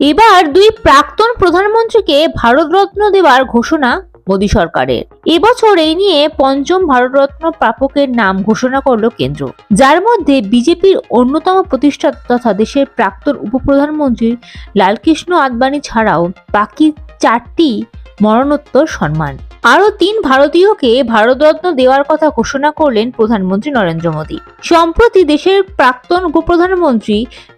এবার দুই প্রাক্তন প্রধানমন্ত্রীকে ভারতরত্ন দেওয়ার ঘোষণা মোদী সরকারের। এবছর এই নিয়ে পঞ্চম ভারতরত্ন প্রাপকের নাম ঘোষণা করল কেন্দ্র, যার মধ্যে বিজেপির অন্যতম প্রতিষ্ঠাতা তথা দেশের প্রাক্তন উপপ্রধানমন্ত্রী লালকৃষ্ণ আদবানি ছাড়াও বাকি 4টি মরণোত্তর সম্মান। আরো 3 ভারতীয়কে ভারতরত্ন দেওয়ার কথা ঘোষণা করলেন প্রধানমন্ত্রী নরেন্দ্র মোদী। সম্প্রতি দেশের প্রাক্তন উপপ্রধানমন্ত্রী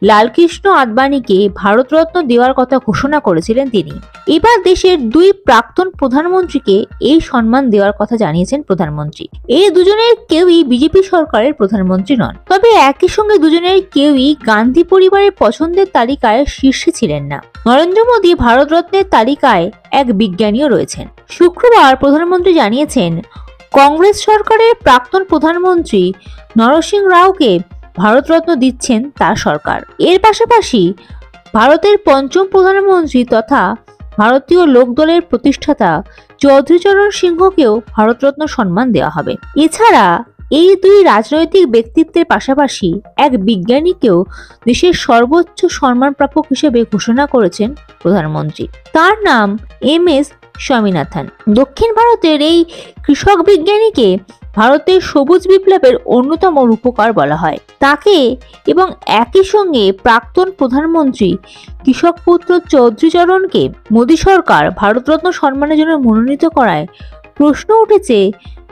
লালকৃষ্ণ আদবানিকে ভারতরত্ন দেওয়ার কথা ঘোষণা করেছিলেন তিনি। এবার দেশের 2 প্রাক্তন প্রধানমন্ত্রীকে এই সম্মান দেওয়ার কথা জানিয়েছেন প্রধানমন্ত্রী। এই দুজনের কেউই বিজেপি সরকারের প্রধানমন্ত্রী নন, তবে একই সঙ্গে দুজনের কেউই গান্ধী পরিবারের পছন্দের তালিকায় শীর্ষে ছিলেন না। নরেন্দ্র মোদী ভারতরত্নের তালিকায় এক বিজ্ঞানীও রয়েছেন। শুক্রবার প্রধানমন্ত্রী জানিয়েছেন, কংগ্রেস সরকারের প্রাক্তন প্রধানমন্ত্রী নরসিংহ রাওকে ভারতরত্ন দিচ্ছেন তার সরকার। এর পাশাপাশি ভারতের পঞ্চম প্রধানমন্ত্রী তথা ভারতীয় লোকদলের প্রতিষ্ঠাতা চৌধুরী চরণ সিংহকেও ভারতরত্ন সম্মান দেওয়া হবে। এছাড়া এই 2 রাজনৈতিক ব্যক্তিত্বের পাশাপাশি এক বিজ্ঞানীকেও দেশের সর্বোচ্চ সম্মান প্রাপক হিসেবে ঘোষণা করেছেন প্রধানমন্ত্রী। তার নাম MS স্বামীনাথন। দক্ষিণ ভারতের এই কৃষক বিজ্ঞানীকে ভারতের সবুজ বিপ্লবের অন্যতম রূপকার বলা হয়। তাকে এবং একই সঙ্গে প্রাক্তন প্রধানমন্ত্রী কৃষক পুত্র চৌধুরী চরণকে মোদী সরকার ভারতরত্ন সম্মানের জন্য মনোনীত করায় প্রশ্ন উঠেছে,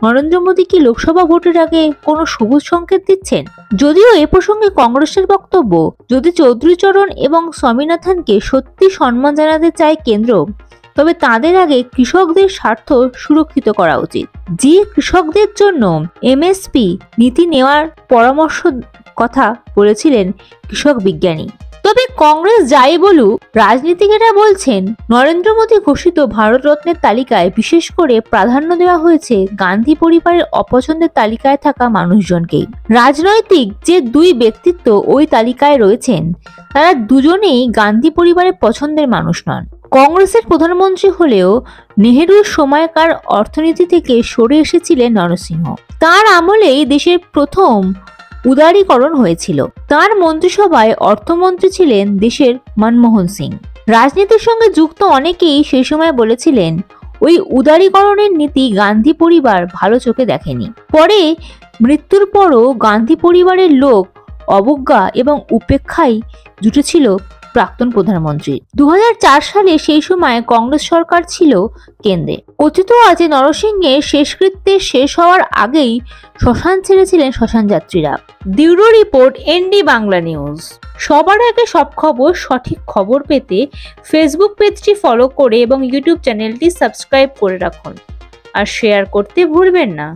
নরেন্দ্র মোদী কি লোকসভা ভোটের আগে কোনো সবুজ সংকেত দিচ্ছেন? যদিও এ প্রসঙ্গে কংগ্রেসের বক্তব্য, যদি চৌধুরী চরণ এবং স্বামীনাথনকে সত্যি সম্মান জানাতে চায় কেন্দ্র, তবে তাদের আগে কৃষকদের স্বার্থ সুরক্ষিত করা উচিত। যে কৃষকদের জন্য MSP নীতি নেওয়ার পরামর্শ কথা বলেছিলেন কৃষক বিজ্ঞানী। তবে কংগ্রেস যাই বলুক, রাজনীতিকেরা বলছেন নরেন্দ্র মোদী ঘোষিত ভারতরত্নের তালিকায় বিশেষ করে প্রাধান্য দেওয়া হয়েছে গান্ধী পরিবারের অপছন্দের তালিকায় থাকা মানুষজনকেই। রাজনৈতিক যে 2 ব্যক্তিত্ব ওই তালিকায় রয়েছেন, তারা দুজনেই গান্ধী পরিবারের পছন্দের মানুষ নন। কংগ্রেসের প্রধানমন্ত্রী হলেও নেহেরুর সময়কার অর্থনীতি থেকে সরে এসেছিলেন নরসিংহ। তার আমলেই দেশের প্রথম উদারীকরণ হয়েছিল। তার মন্ত্রিসভায় অর্থমন্ত্রী ছিলেন দেশের মনমোহন সিং। রাজনীতির সঙ্গে যুক্ত অনেকেই সেই সময় বলেছিলেন, ওই উদারীকরণের নীতি গান্ধী পরিবার ভালো চোখে দেখেনি। পরে মৃত্যুর পরও গান্ধী পরিবারের লোক অবজ্ঞা এবং উপেক্ষায় জুটেছিল প্রাক্তন প্রধানমন্ত্রী। 2004 সালে সেই সময় কংগ্রেস সরকার ছিল কেন্দ্রে। কথিত আছে নরসিংহের শেষকৃত্যের শেষ হওয়ার আগেই শ্মশান ছেড়েছিলেন শ্মশান যাত্রীরা। Bureau report, ND Bangla news. সবার আগে সব খবর, সঠিক খবর পেতে ফেসবুক পেজটি ফলো করে এবং ইউটিউব চ্যানেলটি সাবস্ক্রাইব করে রাখুন আর শেয়ার করতে ভুলবেন না।